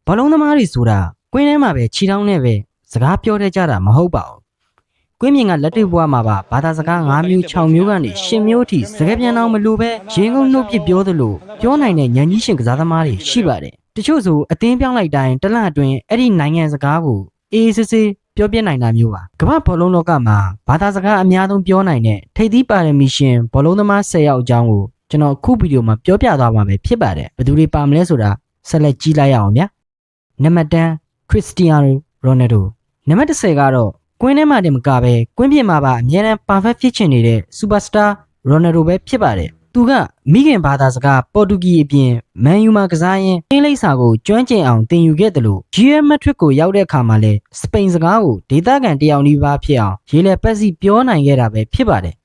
ဘောလုံးသမားတွေဆိုတာကွင်းထဲမှာပဲခြေထောက်နဲ့ပဲစကားပြောတတ်ကြတာမဟုတ်ပါဘူးကွင်းမြင်ကလက်တွေ့ဘဝမှာပါဘာသာစကား9မျိုး6မျိုးကနေ10မျိုးအထိစကားပြန်အောင်မလို့ပဲရင်းကုန်နှုတ်ပြပြောသလိုပြောနိုင်တဲ့ဉာဏ်ကြီးရှင်ကစားသမားတွေရှိပါတယ်တချို့ဆိုအသင်းပြောင်းလိုက်တိုင်းတလအတွင်းအဲ့ဒီနိုင်ငံစကားကိုအေးစစ်စစ်ပြောပြနိုင်တာမျိုးပါကမ္ဘာဘောလုံးလောကမှာဘာသာစကားအများဆုံးပြောနိုင်တဲ့ထိပ်သီးပါရမီရှင်ဘောလုံးသမား10ယောက်အကြောင်းကိုကျွန်တော်အခုဗီဒီယိုမှာပြောပြသွားမှာပဲဖြစ်ပါတယ်ဘယ်သူတွေပါမလဲဆိုတာဆက်လက်ကြည့်လိုက်ရအောင်ဗျာနံပါတ်10ခရစ္စတီယာနိုရိုနယ်ဒိုနံပါတ်10ကတော့ကွင်းထဲမှာတင်မကပဲကွင်းပြင်မှာပါအမြဲတမ်း perfect ဖြစ်ချင်နေတဲ့ superstar ရိုနယ်ဒိုပဲဖြစ်ပါတယ်သူကမိခင်ဘာသာစကားပေါ်တူဂီအပြင်မန်ယူမှာကစားရင်းအင်္ဂလိပ်စာကိုကျွမ်းကျင်အောင်သင်ယူခဲ့တယ်လို့ GM မက်ထရစ်ကိုရောက်တဲ့အခါမှာလဲစပိန်စကားကိုဒေသခံတယောက်နီးပါးဖြစ်အောင်ရေးလဲပတ်စီပြောနိုင်ခဲ့တာပဲဖြစ်ပါတယ်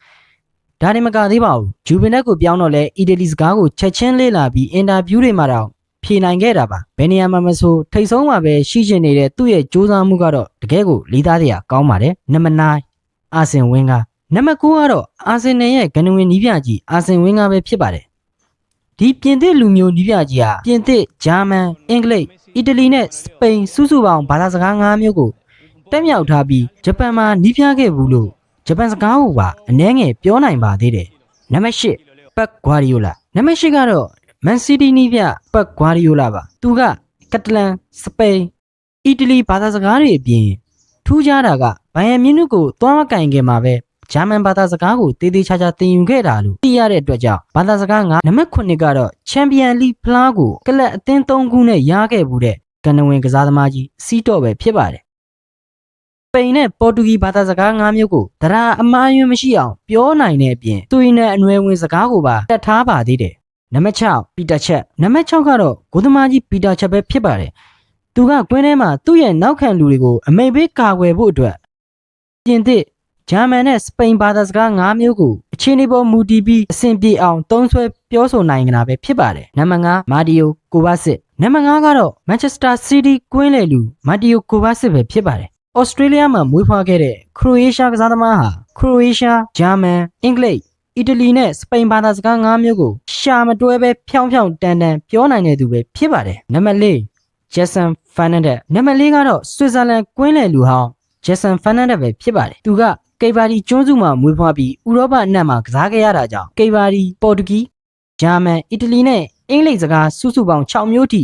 ဒါတင်မကသေးပါဘူးဂျူဗင်နက်ကိုပြောင်းတော့လဲအီတလီစကားကိုချက်ချင်းလေ့လာပြီးအင်တာဗျူးတွေမှာတော့ဖြေနိုင်ခဲ့တာပါဘယ်နေရာမှာမဆိုထိတ်ဆုံးမှာပဲရှိချင်နေတဲ့သူ့ရဲ့စူးစမ်းမှုကတော့တကယ်ကိုလေးစားစရာကောင်းပါတယ်နံပါတ်9အာဆင်ဝင်းကနံပါတ်9ကတော့အာဆင်နယ်ရဲ့ဂန္ဓဝင်နီးပြကြီးအာဆင်ဝင်းကပဲဖြစ်ပါတယ်ဒီပြင်သစ်လူမျိုးနီးပြကြီးဟာပြင်သစ်ဂျာမန်အင်္ဂလိပ်အီတလီနဲ့စပိန်စုစုပေါင်းဘာသာစကား9မျိုးကိုတက်မြောက်ထားပြီးဂျပန်မှာနီးပြခဲ့ဘူးလို့ဂျပန်စကားကိုပါအနည်းငယ်ပြောနိုင်ပါသေးတယ်နံပါတ်10ပတ်ဂွာဒီယိုလာနံပါတ်10ကတော့မန်စီးတီးနီးပြပတ်ဂွာဒီယိုလာပါသူကကက်တလန်စပိန်အီတလီဘာသာစကားတွေအပြင်ထူးခြားတာကဘိုင်ယန်မြူးနစ်ကိုသွားမကင်ခင်မှာပဲဂျာမန်ဘာသာစကားကိုတေးသေးချာချာသင်ယူခဲ့တာလို့သိရတဲ့အတွက်ကြောင့်ဘာသာစကား9နံပါတ်9ကတော့ချန်ပီယံလိဖလားကိုကလပ်အသင်း3ခုနဲ့ရခဲ့ဘူးတဲ့ကနဝင်ကစားသမားကြီးစီးတော့ပဲဖြစ်ပါတယ်ပိန်နဲ့ပေါ်တူဂီဘာသာစကား9မျိုးကိုတရားအမှားယွင်းမရှိအောင်ပြောနိုင်တဲ့အပြင်သူရနဲ့အနွယ်ဝင်စကားကိုပါတတ်ထားပါသေးတယ်နံပါတ်6ပီတာချက်နံပါတ်6ကတော့ဂိုးသမားကြီးပီတာချက်ပဲဖြစ်ပါတယ်သူကကွင်းထဲမှာသူ့ရဲ့နောက်ခံလူတွေကိုအမိန့်ပေးကာကွယ်ဖို့အတွက်ပြင်သစ်ဂျာမန်နဲ့စပိန်ဘာသာစကား9မျိုးကိုအခြေအနေပေါ်မူတည်ပြီးအဆင်ပြေအောင်သုံးစွဲပြောဆိုနိုင်ကြတာပဲဖြစ်ပါတယ်နံပါတ်5မာဒီယိုကိုဗာစစ်နံပါတ်5ကတော့မန်ချက်စတာစီးတီးကွင်းလေလူမာဒီယိုကိုဗာစစ်ပဲဖြစ်ပါတယ်ဩစတြေးလျမှာမွေးဖွားခဲ့တဲ့ခရိုအေးရှားကစားသမားဟာခရိုအေးရှားဂျာမန်အင်္ဂလိပ်အီတလီနဲ့စပိန်ဘာသာစကား9မျိုးကိုရှာမတွဲပဲဖြောင်းဖြောင်းတန်တန်ပြောနိုင်တဲ့သူပဲဖြစ်ပါတယ်နံပါတ်4ဂျက်ဆန်ဖာနန်ဒက်နံပါတ်4ကတော့ဆွစ်ဇာလန်ကွင်းလေလူဟောင်းဂျက်ဆန်ဖာနန်ဒက်ပဲဖြစ်ပါတယ်သူကကေဘာဒီကျွန်းစုမှာမွေးဖွားပြီးဥရောပအနှံ့မှာကစားခဲ့ရတာကြောင့်ကေဘာဒီပေါ်တူဂီဂျာမန်အီတလီနဲ့အင်္ဂလိပ်စကားစုစုပေါင်း6မျိုးထိ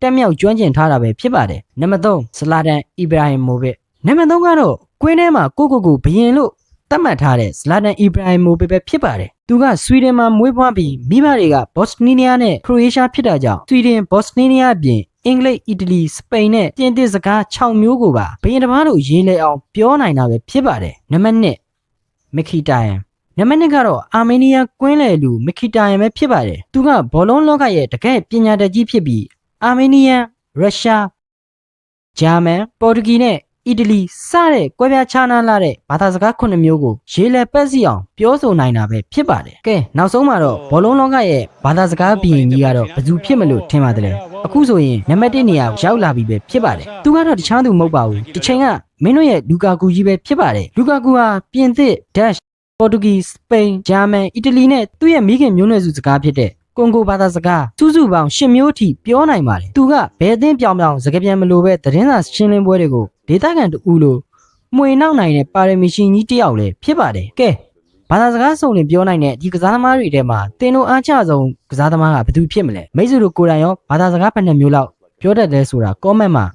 တက်မြောက်ကျွမ်းကျင်ထားတာပဲဖြစ်ပါတယ်နံပါတ်3ဇလာဒန်အီဘရာဟင်မိုဗစ်နံပါတ်3ကတော့ကွင်းထဲမှာကိုဘယင်လို့သတ်မှတ်ထားတဲ့ဇလာဒန်အီဘရာဟင်မိုဗစ်ပဲဖြစ်ပါတယ်သူကဆွီဒင်မှာမွေးဖွားပြီးမိဘတွေကဘော့စနီးနီးယားနဲ့ခရိုအေးရှားဖြစ်တာကြောင့်ဆွီဒင်ဘော့စနီးနီးယားအပြင်အင်္ဂလိပ်အီတလီစပိန်နဲ့ပြင်သစ်စကား6မျိုးကိုပါဘယင်တစ်ပါးတို့ရေးလဲအောင်ပြောနိုင်တာပဲဖြစ်ပါတယ်နံပါတ်2မီခီတိုင်နံပါတ်2ကတော့အာမေးနီးယားကွင်းလေလူမီခီတိုင်ပဲဖြစ်ပါတယ်သူကဘောလုံးလောကရဲ့တကယ်ပညာတတ်ကြီးဖြစ်ပြီးအာမေးနီးယားရုရှားဂျာမန်ပေါ်တူဂီနဲ့အီတလီစတဲ့ကွဲပြားခြားနားလာတဲ့ဘာသာစကား9မျိုးကိုရေးလဲပတ်စီအောင်ပြောဆိုနိုင်တာပဲဖြစ်ပါတယ်ကဲနောက်ဆုံးမှာတော့ဘောလုံးလောကရဲ့ဘာသာစကားဘီရင်ကြီးကတော့ဘယ်သူဖြစ်မလို့ထင်ပါတယ်အခုဆိုရင်နံပါတ်1နေရာရောက်လာပြီပဲဖြစ်ပါတယ်သူကတော့တခြားသူမဟုတ်ပါဘူးတစ်ချိန်ကမင်းတို့ရဲ့လူကာကူကြီးပဲဖြစ်ပါတယ်လူကာကူဟာပြင်သစ်ဒက်ရှ်ပေါ်တူဂီစပိန်ဂျာမန်အီတလီနဲ့သူ့ရဲ့မိခင်မျိုးနွယ်စုစကားဖြစ်တဲ့ကွန်ဂိုဘာသာစကားစုစုပေါင်း10မျိုးထိပြောနိုင်ပါတယ်သူကဘယ်အသင်းပြောင်းစကားပြန်မလို့ပဲသတင်းစာရှင်းလင်းပွဲတွေကိုဒေသခံတူလို့မှွေနောက်နိုင်တဲ့ပါရမီရှင်ကြီးတယောက်လည်းဖြစ်ပါတယ်ကဲဘာသာစကားစုံလင်ပြောနိုင်တဲ့ဒီကစားသမားတွေထဲမှာတင်တို့အားကျဆုံးကစားသမားကဘယ်သူဖြစ်မလဲမိတ်ဆွေတို့ကိုယ်တိုင်ရောဘာသာစကားဘယ်နှမျိုးလောက်ပြောတတ်လဲဆိုတာ comment မှာ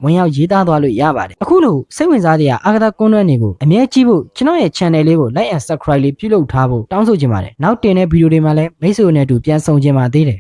ဝင်ရောက်ရေးသားသွားလို့ရပါတယ်အခုလိုစိတ်ဝင်စားတဲ့အားကစားကွန်းတွဲတွေကိုအမြဲကြည့်ဖို့ကျွန်တော်ရဲ့ channel လေးကို like and subscribe လေးပြုလုပ်ထားဖို့တောင်းဆိုချင်ပါတယ်နောက်တင်တဲ့ဗီဒီယိုတွေမှာလည်းမိတ်ဆွေတို့နဲ့အတူပြန်ဆုံချင်ပါသေးတယ်